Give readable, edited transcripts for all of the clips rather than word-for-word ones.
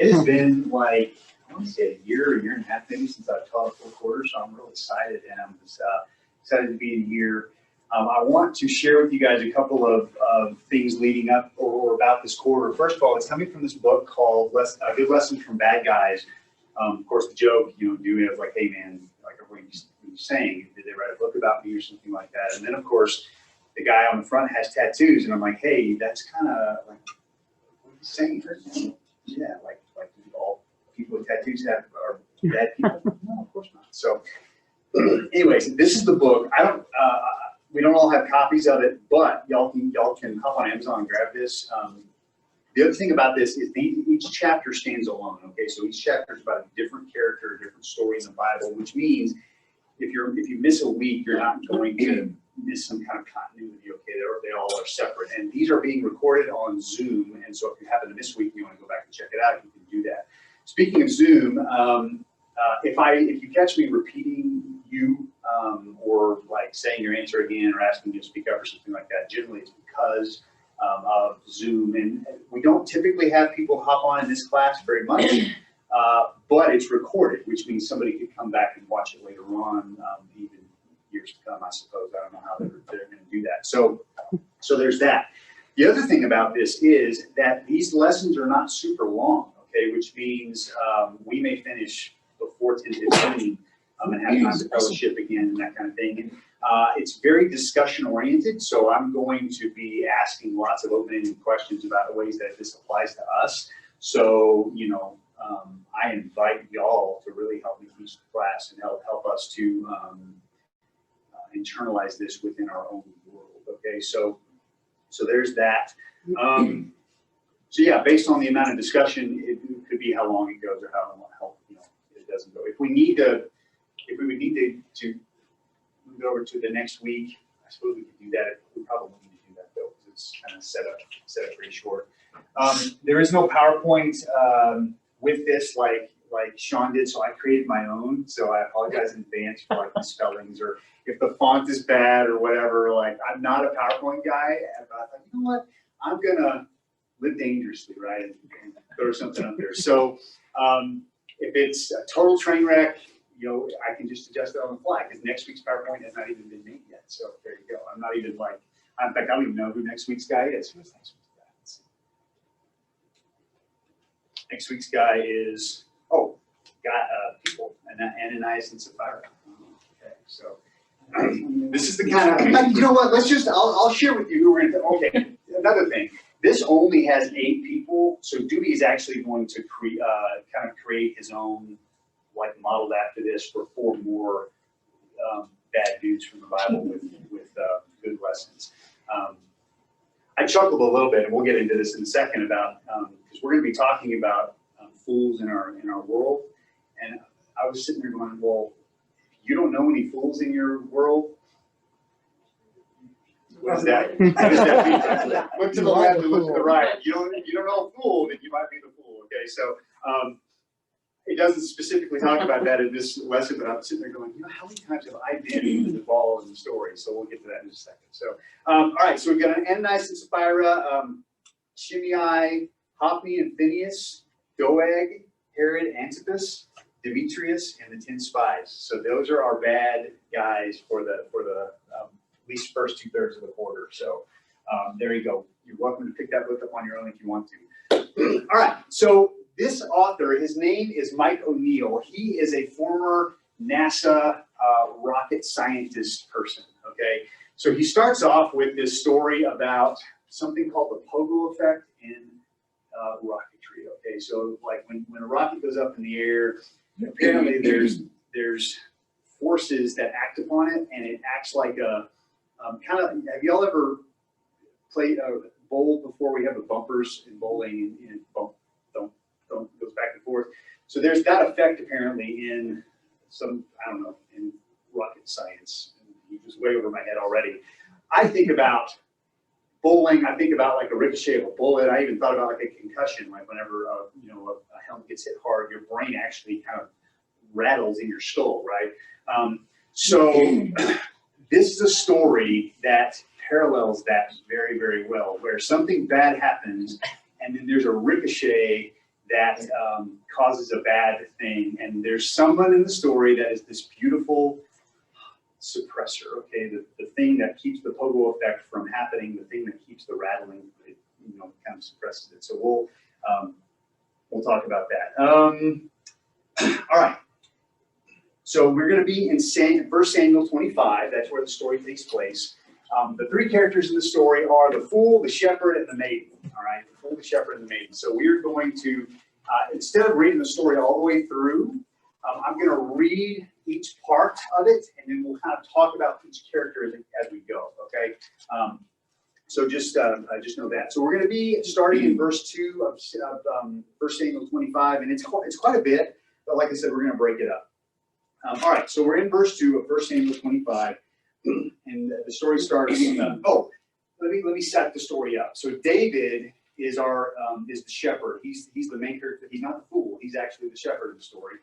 It has been like, I want to say a year and a half maybe since I've taught a full quarter, so I'm really excited, and I'm just excited to be in here. I want to share with you guys a couple of things leading up or about this quarter. First of all, it's coming from this book called Good Lessons from Bad Guys. Of course, the joke, doing it like, hey man, like everybody's saying, did they write a book about me or something like that? And then of course, the guy on the front has tattoos, and I'm like, hey, that's kind of like, what are you saying? Yeah, like all people with tattoos are bad people. No, of course not. So, anyways, this is the book. We don't all have copies of it, but y'all can hop on Amazon and grab this. The other thing about this is each chapter stands alone. Okay, so each chapter is about a different character, a different story in the Bible, which means if you miss a week, you're not going to miss some kind of continuity. Okay, they all are separate, and these are being recorded on Zoom. And so if you happen to miss a week, you want to go back and check it out, you can do that. Speaking of Zoom, if you catch me repeating you or like saying your answer again or asking you to speak up or something like that, generally it's because of Zoom. And we don't typically have people hop on in this class very much, but it's recorded, which means somebody could come back and watch it later on, even years to come, I suppose. I don't know how they're going to do that. So there's that. The other thing about this is that these lessons are not super long, okay, which means we may finish before 10:15 and have time to fellowship again and that kind of thing. And it's very discussion oriented, so I'm going to be asking lots of open-ended questions about the ways that this applies to us. So, I invite y'all to really help me teach the class and help us to internalize this within our own world. Okay, so there's that. So yeah, based on the amount of discussion, it could be how long it goes or how it doesn't go. If we would need to move over to the next week, I suppose we could do that. We probably need to do that though, because it's kind of set up pretty short. There is no PowerPoint with this like Sean did, so I created my own. So I apologize in advance for like misspellings or if the font is bad or whatever. Like, I'm not a PowerPoint guy, but I thought, you know what, I'm gonna live dangerously, right, and throw something up there. So if it's a total train wreck, I can just adjust it on the fly because next week's PowerPoint has not even been made yet. So there you go. I'm not even in fact, I don't even know who next week's guy is. Who's next week's guy? Let's see. Next week's guy is, people, Ananias and Sapphira. Okay, so this is the kind of, you know what, I'll share with you who we're going to, okay, another thing. This only has 8 people, so Dewey is actually going to create his own, like, modeled after this for 4 more bad dudes from the Bible with good lessons. I chuckled a little bit, and we'll get into this in a second about because we're going to be talking about fools in our world, and I was sitting there going, well, you don't know any fools in your world. What does that mean? Look to the left and look to the right. You don't know a fool, then you might be the fool. Okay, so it doesn't specifically talk about that in this lesson, but I'm sitting there going, how many times have I been involved in the story? So we'll get to that in a second. So, all right, so we've got an Ananias and Sapphira, Shimei, Hophni and Phinehas, Doeg, Herod, Antipas, Demetrius, and the 10 spies. So those are our bad guys for the at least first 2/3 of the quarter. So there you go. You're welcome to pick that book up on your own if you want to. All right. So this author, his name is Mike O'Neill. He is a former NASA rocket scientist person. Okay. So he starts off with this story about something called the pogo effect in rocketry. Okay. So like when a rocket goes up in the air, apparently there's forces that act upon it, and it acts like a kind of. Have y'all ever played bowl before? We have the bumpers in bowling, and bump, don't goes back and forth. So there's that effect apparently in some, I don't know, in rocket science. He was way over my head already. I think about bowling. I think about like a ricochet of a bullet. I even thought about like a concussion, like whenever a helmet gets hit hard, your brain actually kind of rattles in your skull, right? So this is a story that parallels that very, very well, where something bad happens, and then there's a ricochet that causes a bad thing. And there's someone in the story that is this beautiful suppressor, okay, the thing that keeps the pogo effect from happening, the thing that keeps the rattling, it, kind of suppresses it. So we'll talk about that. All right. So we're going to be in 1 Samuel 25. That's where the story takes place. The three characters in the story are the fool, the shepherd, and the maiden. All right, the fool, the shepherd, and the maiden. So we're going to, instead of reading the story all the way through, I'm going to read each part of it, and then we'll kind of talk about each character as we go. Okay. So just know that. So we're going to be starting in verse 2 of 1 Samuel 25, and it's quite a bit, but like I said, we're going to break it up. All right, so we're in verse 2 of 1 Samuel 25, and the story starts. Let me set the story up. So David is the shepherd. He's the main character. He's not the fool. He's actually the shepherd of the story.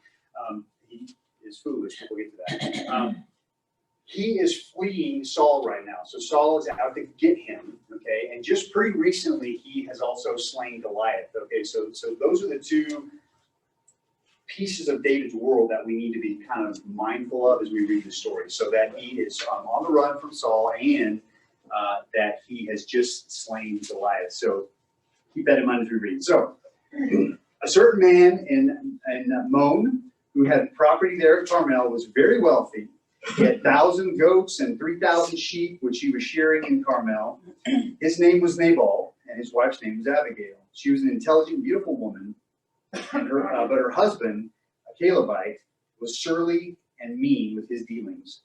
He is foolish. We'll get to that. He is fleeing Saul right now. So Saul is out to get him. Okay, and just pretty recently he has also slain Goliath. Okay, so those are the two pieces of David's world that we need to be kind of mindful of as we read the story. So that he is on the run from Saul, and that he has just slain Goliath. So keep that in mind as we read. So a certain man in Mon, who had property there at Carmel, was very wealthy. He had 1,000 goats and 3,000 sheep, which he was shearing in Carmel. His name was Nabal, and his wife's name was Abigail. She was an intelligent, beautiful woman. But her husband, a Calebite, was surly and mean with his dealings.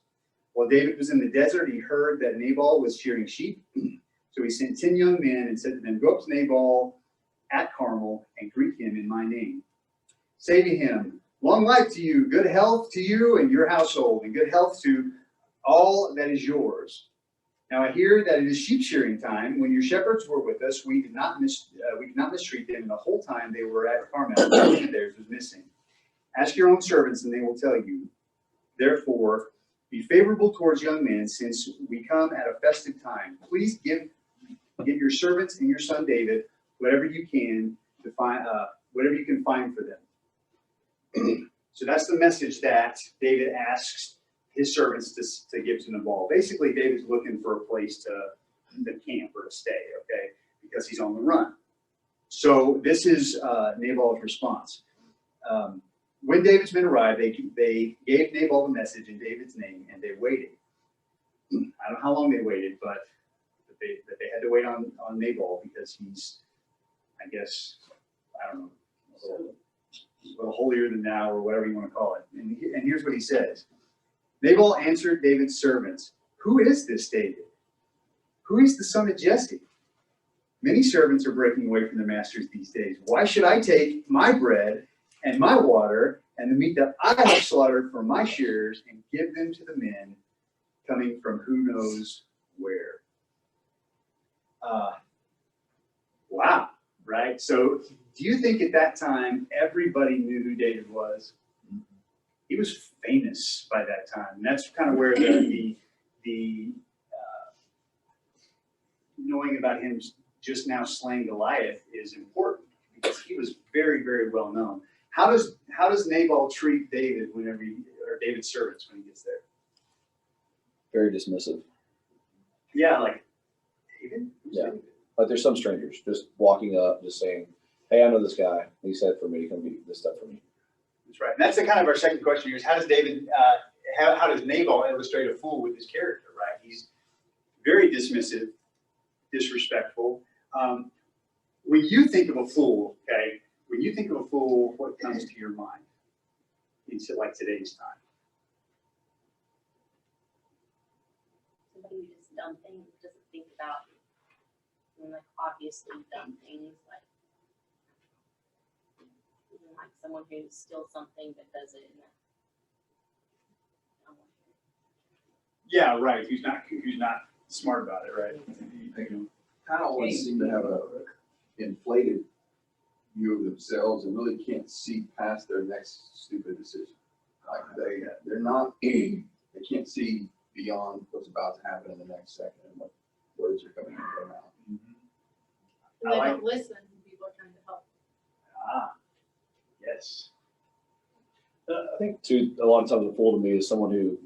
While David was in the desert, he heard that Nabal was shearing sheep. So he sent 10 young men and said to them, "Go up to Nabal at Carmel and greet him in my name. Say to him, 'Long life to you, good health to you and your household, and good health to all that is yours. Now I hear that it is sheep shearing time. When your shepherds were with us, we did not mistreat them, and the whole time they were at Carmel, nothing of theirs was missing. Ask your own servants, and they will tell you. Therefore, be favorable towards young men, since we come at a festive time. Please give your servants and your son David whatever you can find for them.'" So that's the message that David asks his servants to give to Nabal. Basically, David's looking for a place to camp or to stay, okay, because he's on the run. So this is Nabal's response. When David's men arrived, they gave Nabal the message in David's name, and they waited. I don't know how long they waited, but they had to wait on Nabal because he's, I guess, I don't know, a little holier than thou, or whatever you want to call it. And here's what he says. Nabal answered David's servants, "Who is this David? Who is the son of Jesse? Many servants are breaking away from their masters these days. Why should I take my bread and my water and the meat that I have slaughtered for my shearers and give them to the men coming from who knows where?" Wow, right? So do you think at that time everybody knew who David was? He was famous by that time. And that's kind of where the knowing about him just now slaying Goliath is important, because he was very, very well known. How does Nabal treat David or David's servants when he gets there? Very dismissive. Yeah, like David? Yeah. Like there's some strangers just walking up, just saying, "Hey, I know this guy. He said for me to come do this stuff for me." That's right. And that's the kind of our second question here is, how does Nabal illustrate a fool with his character, right? He's very dismissive, disrespectful. When you think of a fool, okay, what comes to your mind in like today's time? Somebody who does dumb things, doesn't think about, like obviously dumb things, like someone who steals something but does it in a, Yeah, right. Who's not smart about it, right? They kind of always seem to have a inflated view of themselves and really can't see past their next stupid decision. Like they're not, they can't see beyond what's about to happen in the next second and what words are coming out of their mouth. And they don't listen when people are trying to help. Yes. I think too, a lot of times a fool to me is someone who,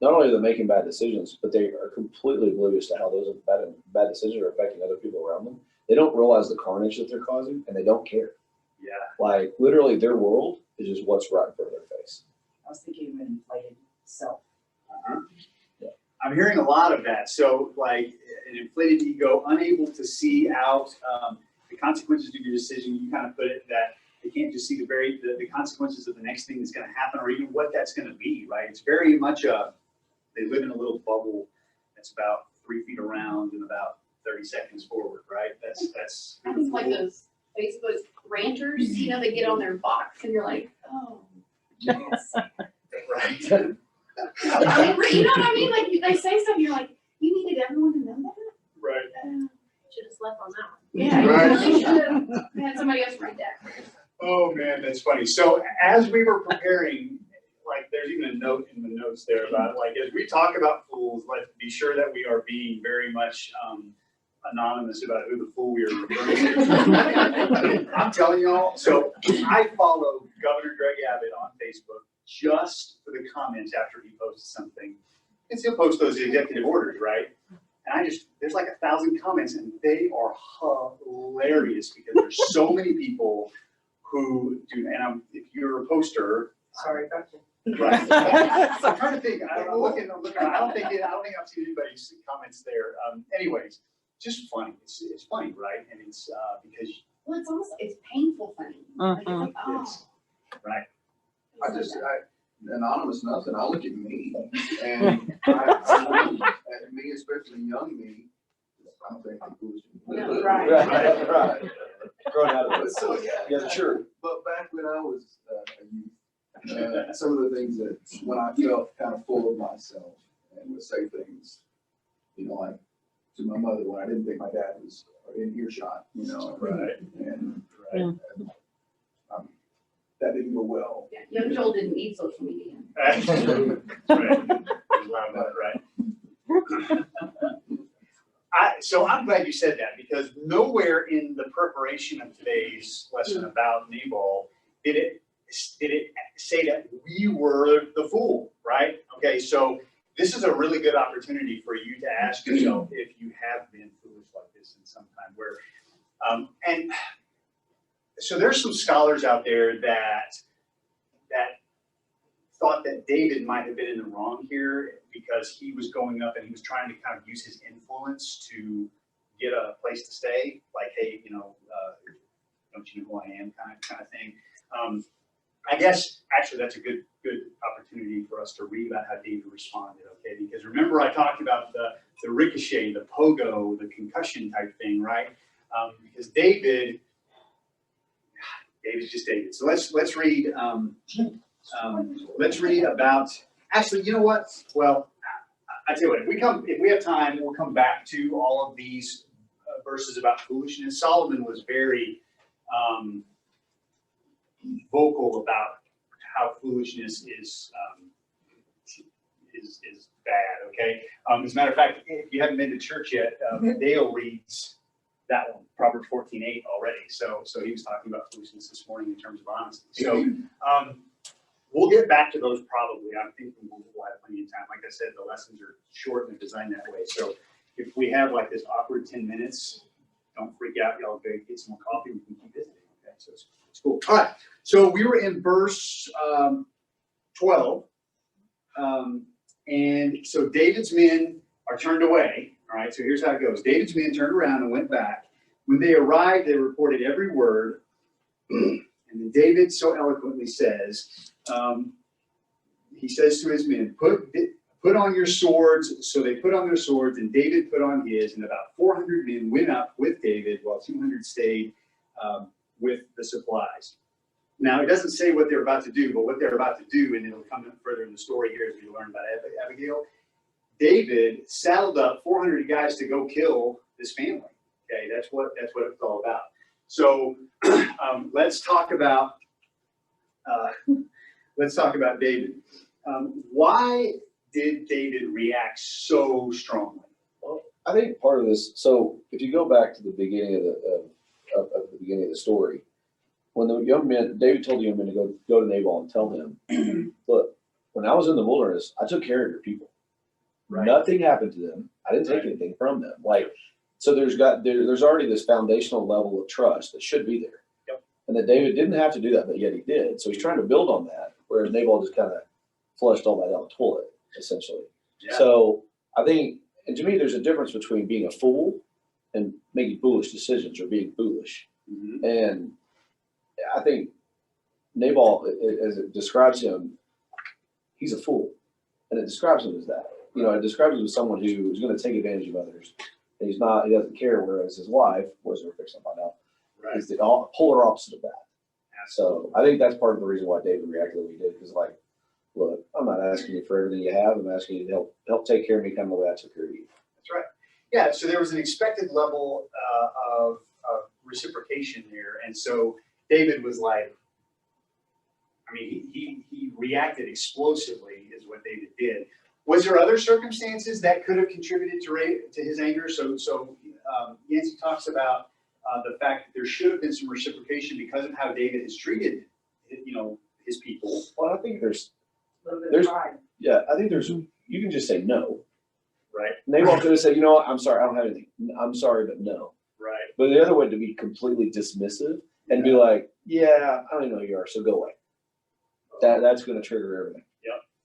not only are they making bad decisions, but they are completely oblivious to how those bad decisions are affecting other people around them. They don't realize the carnage that they're causing, and they don't care. Yeah. Like literally, their world is just what's right in front of their face. I was thinking of an inflated self. Uh-huh. Yeah. I'm hearing a lot of that. So, like an inflated ego, unable to see out the consequences of your decision. You kind of put it that they can't just see the consequences of the next thing that's going to happen, or even what that's going to be. Right? It's very much they live in a little bubble that's about 3 feet around and about 30 seconds forward. Right? That's. I think like those Facebook ranters, you know, they get on their box and you're like, oh, yes. Right. I mean, you know what I mean? Like they say something, you're like, you needed everyone to know that? Right. Should have slept on that one. Yeah, Right. you really should have had somebody else write that. Oh man, that's funny. So as we were preparing, like there's even a note in the notes there about like as we talk about fools, let's be sure that we are being very much anonymous about who the fool we are referring to. I'm telling y'all, so I follow Governor Greg Abbott on Facebook just for the comments after he posts something. And he'll post those executive orders, right? And there's like 1,000 comments and they are hilarious because there's so many people who do, and if you're a poster, Sorry about you. right? I'm trying to think. I'm looking. I don't think I've seen anybody's comments there. Anyways, just funny. It's funny, right? And it's because Well, it's almost, it's painful funny. Like, it's like, oh. it's right. Anonymous nothing, I look at me, and I look at me, especially young me, I don't think I'm foolish. No, right. Right. Growing out of it. So, Yeah, sure. But back when I was a youth, some of the things that, when I felt kind of full of myself and would say things, you know, like to my mother when I didn't think my dad was in earshot, you know. Right. And Right. that didn't go well. Yeah, young Joel didn't need social media. Right. So I'm glad you said that because nowhere in the preparation of today's lesson about Nabal did it say that we were the fool, right? Okay, so this is a really good opportunity for you to ask yourself if you have been foolish like this in some time where, and so there's some scholars out there that thought that David might have been in the wrong here because he was going up and he was trying to kind of use his influence to get a place to stay, like, hey, you know, don't you know who I am, kind of thing. I guess actually that's a good opportunity for us to read about how David responded. Okay, because remember I talked about the ricochet, the pogo, the concussion type thing, right? Because David's just David. So let's read. Let's read about. Actually, you know what? Well, I tell you what. If we have time, we'll come back to all of these verses about foolishness. Solomon was very vocal about how foolishness is bad. Okay. As a matter of fact, if you haven't been to church yet, Dale reads that one, Proverbs 14:8 already. So he was talking about foolishness this morning in terms of honesty. So we'll get back to those probably. I'm thinking we'll have plenty of time. Like I said, the lessons are short and designed that way. So if we have like this awkward 10 minutes, don't freak out. Y'all go get some more coffee. We can keep visiting. Okay, so it's cool. All right. So we were in verse 12. And so David's men are turned away. All right, so here's how it goes. David's men turned around and went back. When they arrived, they reported every word. And then David so eloquently says, he says to his men, put on your swords. So they put on their swords, and David put on his, and about 400 men went up with David, while 200 stayed with the supplies. Now, it doesn't say what they're about to do, but what they're about to do, and it'll come further in the story here as we learn about Abigail. David saddled up 400 guys to go kill this family. Okay, that's what it's all about. So let's talk about David. Why did David react so strongly? Well, I think part of this. So if you go back to the beginning of the beginning of the story, when the young men, David told the young men to go to Nabal and tell him, look, when I was in the wilderness, I took care of your people. Right. Nothing happened to them. I didn't take anything from them. Like, so there's already this foundational level of trust that should be there. Yep. And that David didn't have to do that, but yet he did. So he's trying to build on that, whereas Nabal just kind of flushed all that down the toilet, essentially. Yeah. So I think, and to me, there's a difference between being a fool and making foolish decisions or being foolish. Mhm. And I think Nabal, as it describes him, he's a fool. And it describes him as that. You know, it describes him as someone who is going to take advantage of others. And he doesn't care, whereas his wife, was we're fixing to find out, Right. is the polar opposite of that. So I think that's part of the reason why David reacted the way he did, because like, look, I'm not asking you for everything you have. I'm asking you to help take care of me kind of the way I took care of you. That's right. Yeah, so there was an expected level of reciprocation there. And so David was like, I mean, he reacted explosively is what David did. Was there other circumstances that could have contributed to his anger? So Yancey talks about the fact that there should have been some reciprocation because of how David has treated, his people. Well, I think there's A little bit There's- of pride. Yeah, I think you can just say no. Right. Nabal could have said, you know what, I'm sorry, I don't have anything. I'm sorry, but no. Right. But the other way to be completely dismissive and be like, yeah, I don't even know who you are, so go away. That's going to trigger everything.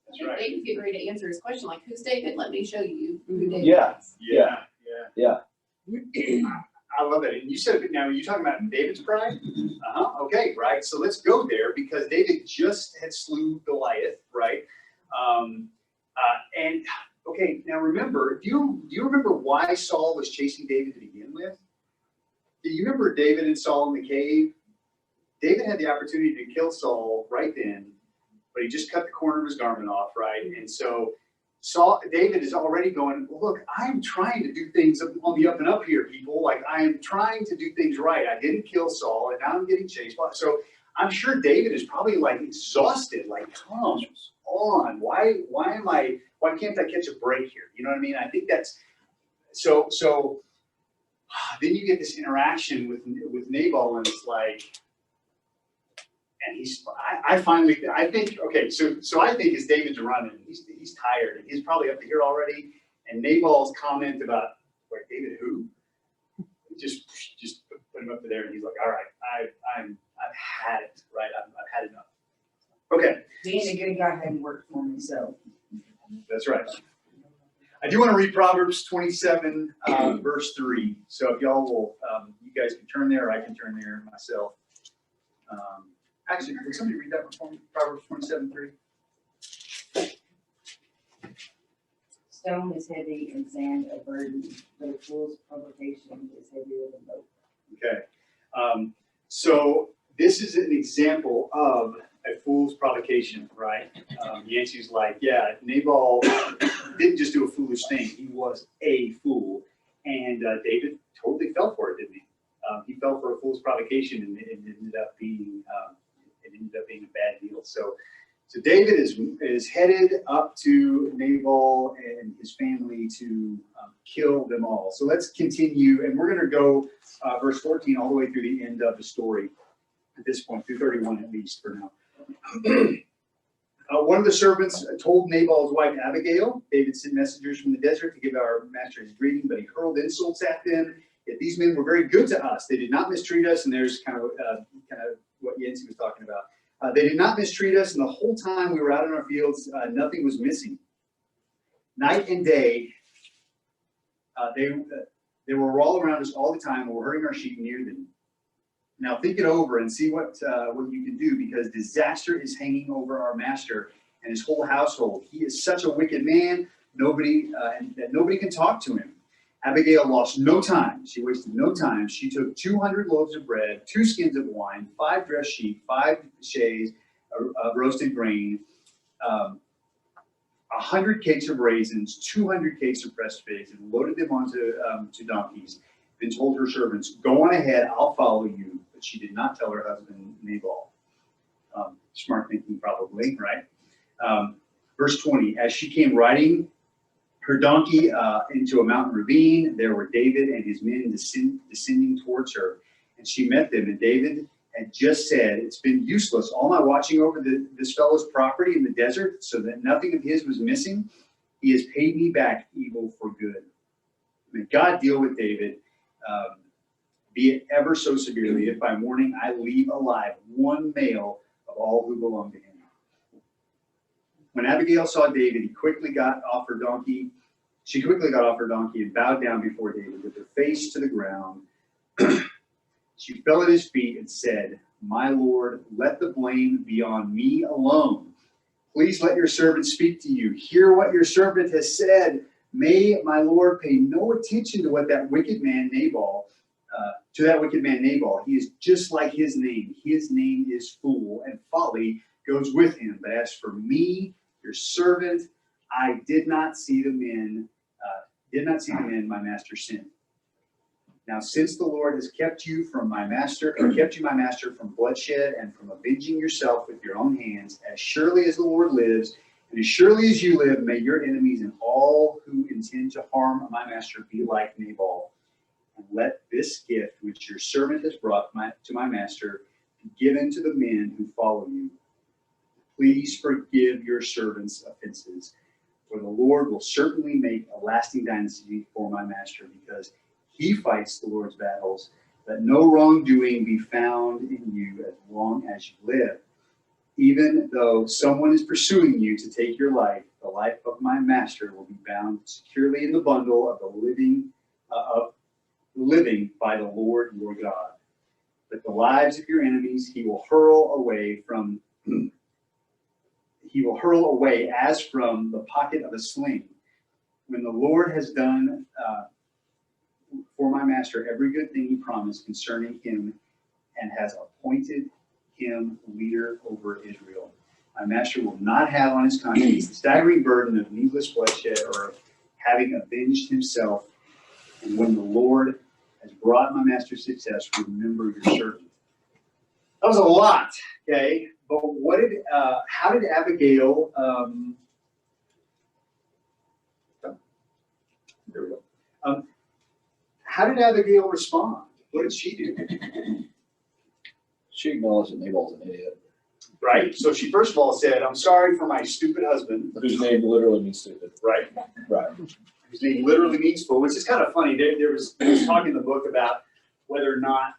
That's right. David's getting ready to answer his question, like, who's David? Let me show you who David Yeah. is. Yeah. I love it. And you said, now, are you talking about David's pride? Okay, right. So let's go there because David just had slew Goliath, right? And okay, now remember, do you remember why Saul was chasing David to begin with? Do you remember David and Saul in the cave? David had the opportunity to kill Saul right then, but he just cut the corner of his garment off, right? And so David is already going, well, look, I'm trying to do things on the up and up here, people. Like, I am trying to do things right. I didn't kill Saul, and now I'm getting chased. So I'm sure David is probably like exhausted, like, come on, why can't I catch a break here? You know what I mean? I think that's, so then you get this interaction with Nabal, and it's like, and I think, okay, so I think as David's running, he's tired, and he's probably up to here already, and Nabal's comment about, wait, David who? Just put him up to there, and he's like, all right, I've had it, right? I've had enough. Okay. Being a good guy hadn't worked for me, so. That's right. I do want to read Proverbs 27, verse 3. So if y'all will, you guys can turn there, or I can turn there myself. Actually, would somebody read that for me? Proverbs 27, 3. Stone is heavy and sand a burden, but a fool's provocation is heavier than both. Okay. So this is an example of a fool's provocation, right? Yancey's like, yeah, Nabal didn't just do a foolish thing. He was a fool. And David totally fell for it, didn't he? He fell for a fool's provocation, and it ended up being a bad deal. So David is headed up to Nabal and his family to kill them all. So let's continue, and we're going to go verse 14 all the way through the end of the story at this point, through 31 at least for now. One of the servants told Nabal's wife Abigail, David sent messengers from the desert to give our master his greeting, but he hurled insults at them. Yet these men were very good to us. They did not mistreat us, and there's kind of what Yancey was talking about. They did not mistreat us, and the whole time we were out in our fields, nothing was missing. Night and day, they were all around us all the time, and we're herding our sheep near them. Now think it over and see what you can do, because disaster is hanging over our master and his whole household. He is such a wicked man, that nobody can talk to him. Abigail lost no time. She wasted no time. She took 200 loaves of bread, 2 skins of wine, 5 dressed sheep, 5 shays of roasted grain, 100 cakes of raisins, 200 cakes of pressed figs, and loaded them onto donkeys. Then told her servants, "Go on ahead, I'll follow you." But she did not tell her husband Nabal. Smart thinking, probably, right? Verse 20, as she came riding her donkey into a mountain ravine, there were David and his men descending towards her. And she met them, and David and just said, it's been useless, all my watching over this fellow's property in the desert so that nothing of his was missing. He has paid me back evil for good. May God deal with David, be it ever so severely, if by morning I leave alive one male of all who belong to him. When Abigail saw David, she quickly got off her donkey and bowed down before David with her face to the ground. She fell at his feet and said, "My Lord, let the blame be on me alone. Please let your servant speak to you. Hear what your servant has said. May my Lord pay no attention to that wicked man Nabal. He is just like his name. His name is fool, and folly goes with him. But as for me, your servant, I did not see the men my master sent. Now, since the Lord has kept you my master from bloodshed and from avenging yourself with your own hands, as surely as the Lord lives, and as surely as you live, may your enemies and all who intend to harm my master be like Nabal. And let this gift which your servant has brought to my master be given to the men who follow you. Please forgive your servant's offenses, for the Lord will certainly make a lasting dynasty for my master, because he fights the Lord's battles. Let no wrongdoing be found in you as long as you live. Even though someone is pursuing you to take your life, the life of my master will be bound securely in the bundle of the living by the Lord your God. But the lives of your enemies he will hurl away as from the pocket of a sling. When the Lord has done for my master every good thing he promised concerning him, and has appointed him leader over Israel, my master will not have on his conscience the staggering burden of needless bloodshed or of having avenged himself. And when the Lord has brought my master success, remember your servant." That was a lot, okay? But how did Abigail, there we go. How did Abigail respond? What did she do? She acknowledged that Nabal's an idiot. Right? So she first of all said, "I'm sorry for my stupid husband." Whose name literally means stupid. Right? Right. His name literally means fool, which is kind of funny. There was talk in the book about whether or not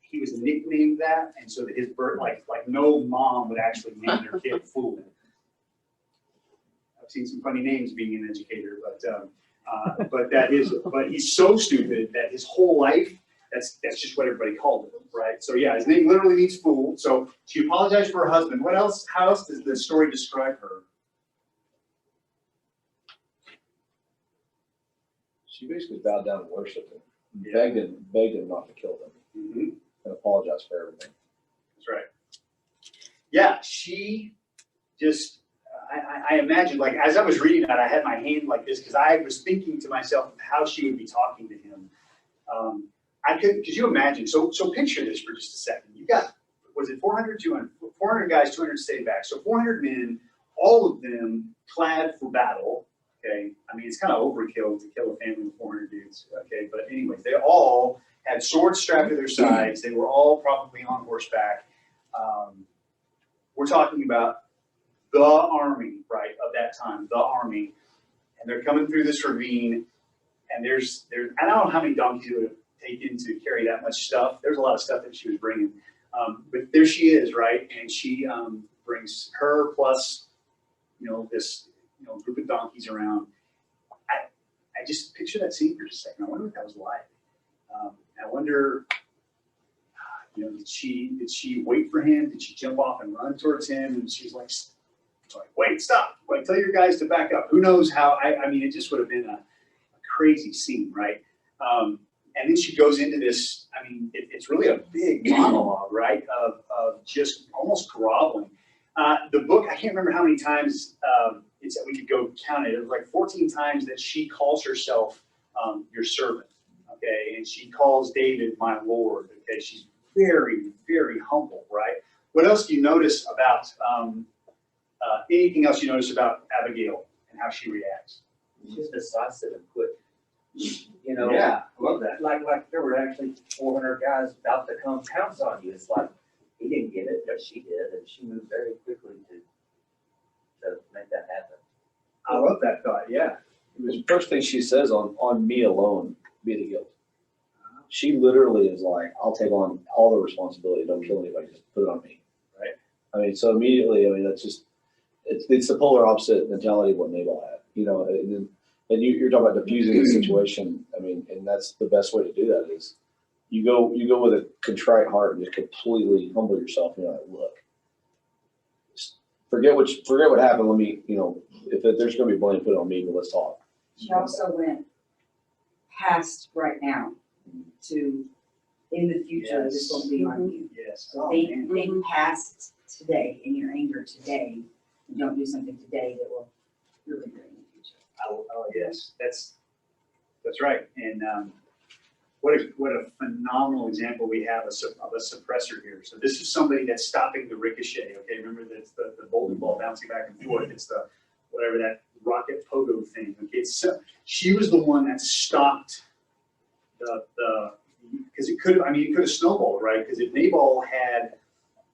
he was nicknamed that, and so that his birth, like no mom would actually name their kid Fool. I've seen some funny names being an educator, but he's so stupid that his whole life, that's just what everybody called him, right? So yeah, his name literally means fool. So she apologized for her husband. What else? How else does the story describe her? She basically bowed down and worshipped him, Yeah. begged him not to kill them, Mm-hmm. and apologized for everything. That's right. Yeah, she just, I imagine, like, as I was reading that, I had my hand like this because I was thinking to myself of how she would be talking to him. Could you imagine? So picture this for just a second. You got, was it 400, 200? 400 guys, 200 stayed back. So 400 men, all of them clad for battle. Okay, I mean, it's kind of overkill to kill a family of 400 dudes. Okay, but anyways, they all had swords strapped to their sides. They were all probably on horseback. We're talking about the army, right, of that time, the army, and they're coming through this ravine. And there's I don't know how many donkeys it would have taken to carry that much stuff. There's a lot of stuff that she was bringing, but there she is, right, and she brings her plus, this. Group of donkeys around. I just picture that scene for just a second. I wonder what that was like. I wonder, did she wait for him? Did she jump off and run towards him? And she's like, wait, stop! Wait, tell your guys to back up. Who knows how? I mean, it just would have been a crazy scene, right? And then she goes into this. I mean, it's really a big monologue, right? Of just almost groveling. The book, I can't remember how many times. We could go count it. It was like 14 times that she calls herself your servant, okay? And she calls David my Lord, okay? She's very, very humble, right? What else do you notice about, anything else you notice about Abigail and how she reacts? She's decisive and quick. You know? Yeah, I love that. Like there were actually 400 guys about to come pounce on you. It's like, he didn't get it, but she did, and she moved very quickly to make that happen. I love that thought, yeah. The first thing she says on me alone, be the guilt. She literally is like, I'll take on all the responsibility, don't kill anybody, just put it on me, right? I mean, so immediately, I mean, that's just, it's the polar opposite mentality of what Nabal had, you know, and you're talking about diffusing the situation. I mean, and that's the best way to do that is you go with a contrite heart and just completely humble yourself. And you're like, look, forget what happened. Let me, you know, if there's going to be blame, put it on me, but let's talk. She also went past right now to, in the future, this will be on you. Yes. So think past today, in your anger today, and don't do something today that will really bring in the future. Oh, yes, that's right. And what a phenomenal example we have of a suppressor here. So this is somebody that's stopping the ricochet. Okay, remember that's the bowling ball bouncing back and forth. It's the whatever that rocket pogo thing. Okay, so she was the one that stopped the because it could have snowballed, right? Because if Nabal had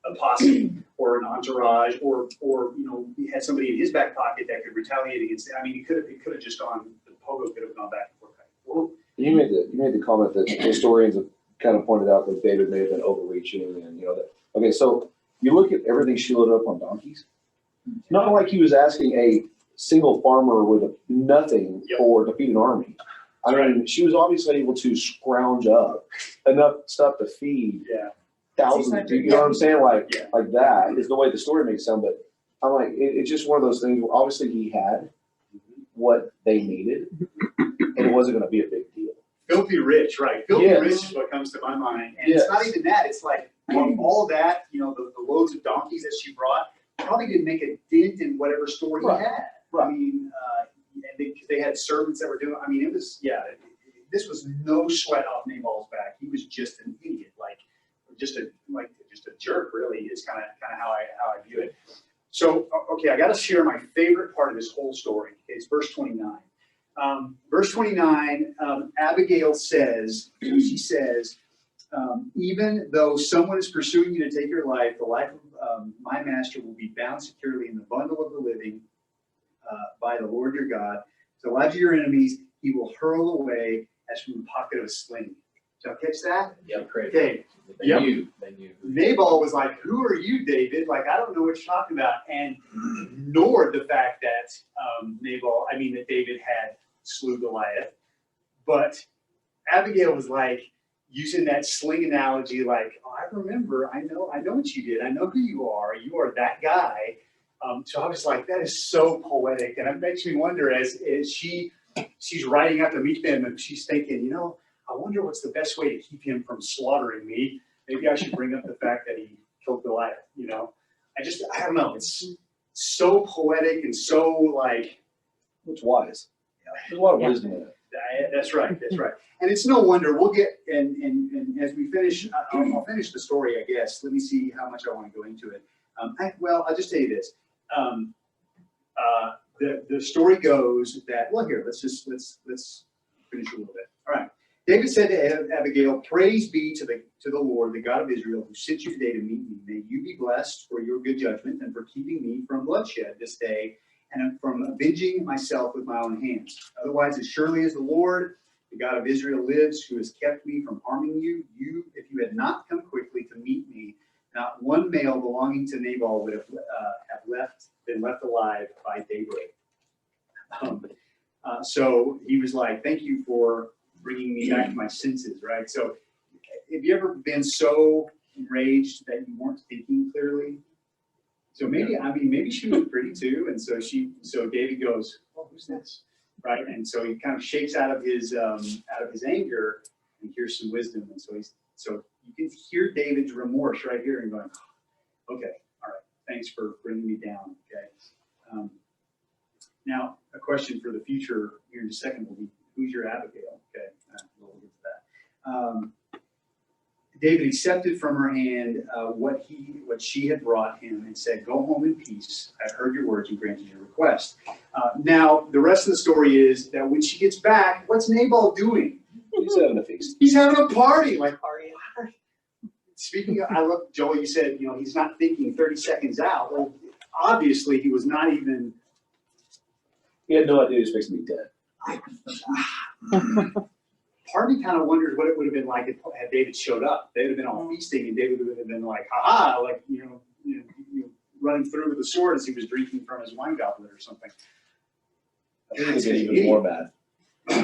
a posse or an entourage or you know, he had somebody in his back pocket that could retaliate against it. I mean, it could have just gone, the pogo could have gone back and forth, back and forth. You made the comment that historians have kind of pointed out that David may have been overreaching, and you know that. Okay, so you look at everything she loaded up on donkeys. Not like he was asking a single farmer with nothing for defeat an army. I mean, she was obviously able to scrounge up enough stuff to feed thousands of people. You know what I'm saying? Like that is the way the story makes it sound. But I'm like, it's just one of those things where obviously he had what they needed, and it wasn't going to be a big deal. Filthy rich, right? Filthy rich is what comes to my mind. And it's not even that. It's like all that, you know, the loads of donkeys that she brought probably didn't make a dent in whatever store he had. I mean, because they had servants that were doing. I mean, it was this was no sweat off Nabal's back. He was just an idiot, just a jerk. Really, is kind of how I view it. So, okay, I got to share my favorite part of this whole story. It's verse 29. Verse 29, Abigail says, she says, even though someone is pursuing you to take your life, the life of my master will be bound securely in the bundle of the living by the Lord your God. The lives of your enemies he will hurl away as from the pocket of a sling. Did y'all catch that? Yep, great. Okay. They knew. Nabal was like, who are you, David? Like, I don't know what you're talking about. And ignored the fact that that David had slew Goliath. But Abigail was like, using that sling analogy, like, oh, I remember, I know what you did. I know who you are. You are that guy. So I was like, that is so poetic. And it makes me wonder as she's riding out to meet them and she's thinking, you know, I wonder what's the best way to keep him from slaughtering me. Maybe I should bring up the fact that he killed Goliath, you know. I don't know. It's so poetic and so like. It's wise. There's a lot of wisdom in it. That's right. That's right. And it's no wonder we'll get, and as we finish, I'll finish the story, I guess. Let me see how much I want to go into it. I'll just tell you this. The story goes that, well, here, let's finish a little bit. All right. David said to Abigail, praise be to the Lord, the God of Israel, who sent you today to meet me. May you be blessed for your good judgment and for keeping me from bloodshed this day and from avenging myself with my own hands. Otherwise, as surely as the Lord, the God of Israel lives, who has kept me from harming you, if you had not come quickly to meet me, not one male belonging to Nabal would have been left alive by daybreak. So he was like, thank you for bringing me back to my senses, right? So have you ever been so enraged that you weren't thinking clearly? So maybe she was pretty too, and so David goes, "Oh, who's this?" Right, and so he kind of shakes out of his anger and hears some wisdom, and so you can hear David's remorse right here, and going, "Okay, all right, thanks for bringing me down." Okay, now a question for the future here in a second will be, who's your Abigail? Okay, we'll get to that. David accepted from her hand what she had brought him and said, "Go home in peace. I've heard your words and granted your request." Now, the rest of the story is that when she gets back, what's Nabal doing? He's having a feast. He's having a party. Like, speaking of, I love, Joel, you said, he's not thinking 30 seconds out. Well, obviously, he was not even. He had no idea he was fixing to be dead. Part of me kind of wonders what it would have been like had David showed up. They would have been all feasting, and David would have been like, "Ha ha!" Like running through with a sword as he was drinking from his wine goblet or something. I think it's even more bad.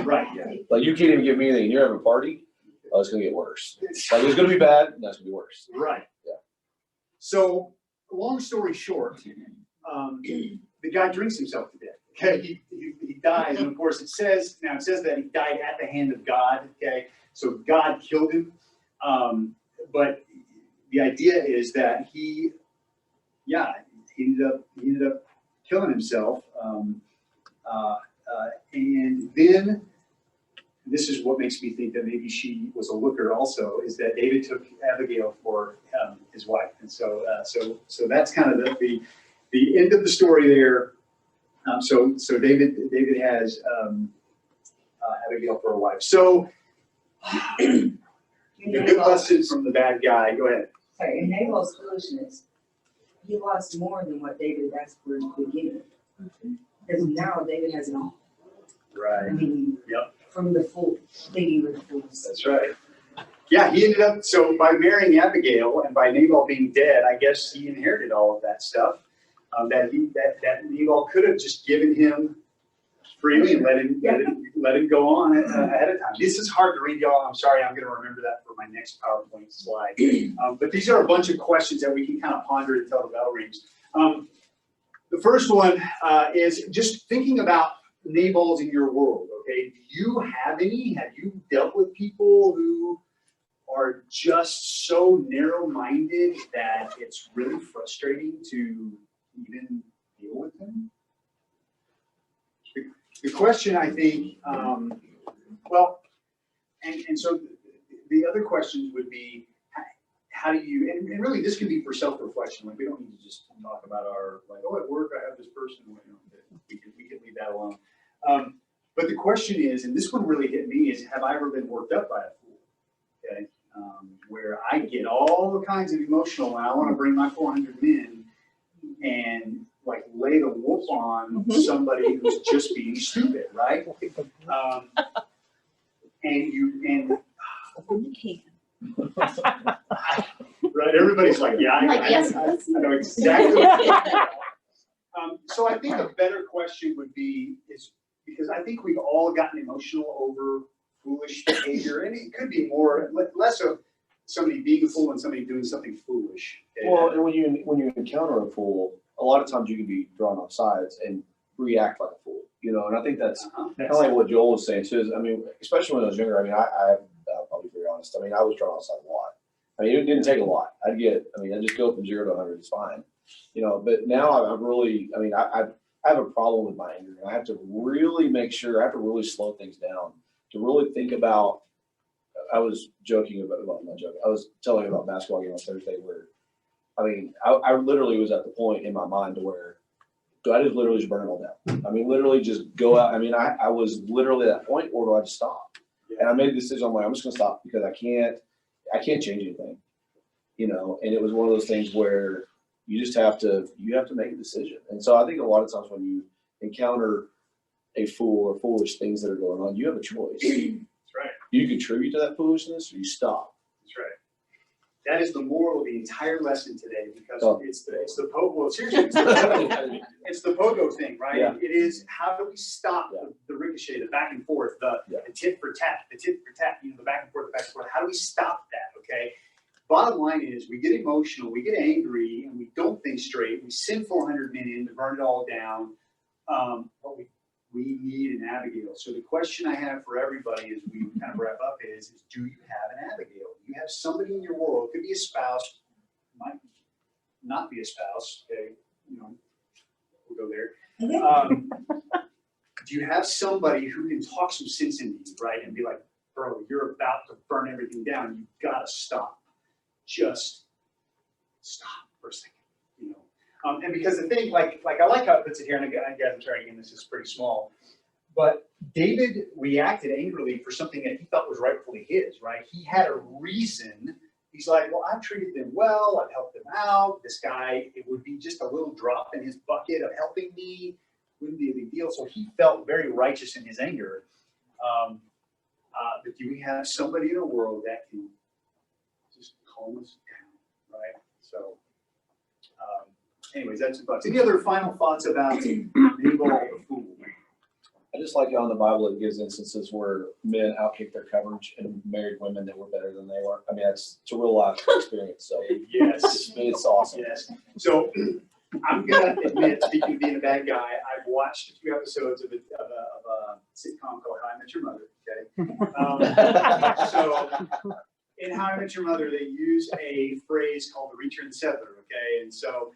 Right. Yeah. Like, you can't even give me anything, and you're having a party. Oh, it's gonna get worse. Like, it's gonna be bad, and that's gonna be worse. Right. Yeah. So, long story short, the guy drinks himself to death. Okay, he dies, and of course it says that he died at the hand of God. Okay, so God killed him, but the idea is that he ended up killing himself, and then this is what makes me think that maybe she was a looker also, is that David took Abigail for his wife, and so that's kind of the end of the story there. So David has Abigail for a wife. So the good lesson from the bad guy. Go ahead. Sorry, in Nabal's foolishness, he lost more than what David asked for in the beginning. Because now David has it all. Right. I mean, Yep. from the fool, leading with the fools. That's right. Yeah, he ended up, so by marrying Abigail and by Nabal being dead, I guess he inherited all of that stuff. That Nabal could have just given him freely and let him go on ahead of time. This is hard to read, y'all. I'm sorry, I'm going to remember that for my next PowerPoint slide. But these are a bunch of questions that we can kind of ponder until the bell rings. The first one is just thinking about Nabals in your world. Okay, do you have any? Have you dealt with people who are just so narrow-minded that it's really frustrating to even deal with them? The question, I think, and so the other questions would be, how do you, and really this can be for self-reflection, like we don't need to just talk about our, like, oh, at work I have this person, we can leave that alone. But the question is, and this one really hit me, is have I ever been worked up by a fool? Okay, where I get all kinds of emotional and I want to bring my 400 men and like lay the wolf on somebody who's just being stupid, right? And you can. Right, everybody's like, yeah, I know exactly what you're talking about. So I think a better question would be, is because I think we've all gotten emotional over foolish behavior, and it could be less of somebody being a fool and somebody doing something foolish. Okay? Well, and when you encounter a fool, a lot of times you can be drawn off sides and react like a fool, and I think that's kind of like what Joel was saying too. Is, I mean, especially when I was younger. I mean, I'll be very honest. I mean, I was drawn off side a lot. I mean, it didn't take a lot. I'd just go from 0 to 100. It's fine, But now I've really, I have a problem with my anger. I have to really make sure. I have to really slow things down to really think about. I was joking about, well, not joking. I was telling you about basketball game on Thursday where, I literally was at the point in my mind to where, do I just literally just burn it all down? Literally just go out. I was literally at that point, or do I just stop? And I made the decision. I'm like, I'm just gonna stop because I can't change anything, And it was one of those things where you just have to make a decision. And so I think a lot of times when you encounter a fool or foolish things that are going on, you have a choice. That's right. You contribute to that foolishness or you stop. That's right. That is the moral of the entire lesson today, because it's the pogo. Well, seriously, it's the pogo thing, right? Yeah. It is, how do we stop the ricochet, the back and forth, the tit for tat, the back and forth, How do we stop that? Okay. Bottom line is, we get emotional, we get angry, and we don't think straight. We send 400 men in to burn it all down. But we need an Abigail. So the question I have for everybody as we kind of wrap up is do you have an Abigail? Do you have somebody in your world? It could be a spouse, might not be a spouse. Okay, we'll go there. Do you have somebody who can talk some sense into you, right? And be like, bro, you're about to burn everything down. You've got to stop. just stop for a second, you know. And because the thing, like I like how it puts it here, and again, I'm sorry, again, this is pretty small, but David reacted angrily for something that he thought was rightfully his, right? He had a reason. He's like, well, I've treated them well, I've helped them out. This guy, it would be just a little drop in his bucket of helping me, wouldn't be a big deal. So he felt very righteous in his anger. But do we have somebody in the world that can just calm us down, right? So, anyways, that's some thoughts. Any other final thoughts about Nabal the fool? I just like how in the Bible it gives instances where men outkicked their coverage and married women that were better than they were. I mean, it's a real life experience. So Yes. it's awesome. Yes. So I'm gonna admit, speaking of being a bad guy, I've watched a few episodes of a sitcom called How I Met Your Mother. Okay. So in How I Met Your Mother, they use a phrase called the Reacher and the Settler. Okay, and so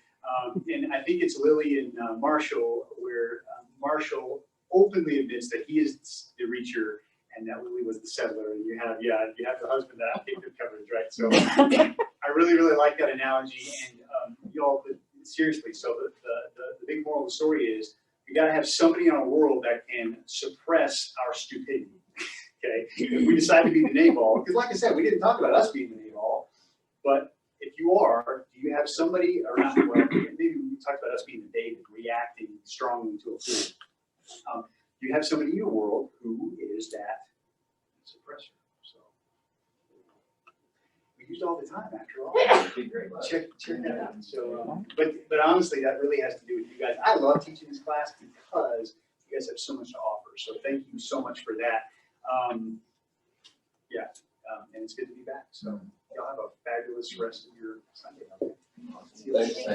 and I think it's Lily and Marshall, where Marshall openly admits that he is the Reacher and that Lily was the settler. And you have the husband that outkicked the coverage, right? So I really like that analogy, and y'all, seriously. So the big moral of the story is we got to have somebody in our world that can suppress our stupidity. Okay, if we decide to be the Nabal, because like I said, we didn't talk about us being the Nabal, but if you are, do you have somebody around? Well, maybe we talked about us being the David, reacting strongly to a fool. You have somebody in your world who is that suppressor. So we use it all the time, after all. Check that out. So, but honestly, that really has to do with you guys. I love teaching this class because you guys have so much to offer. So thank you so much for that. And it's good to be back. So y'all have a fabulous rest of your Sunday. Thanks.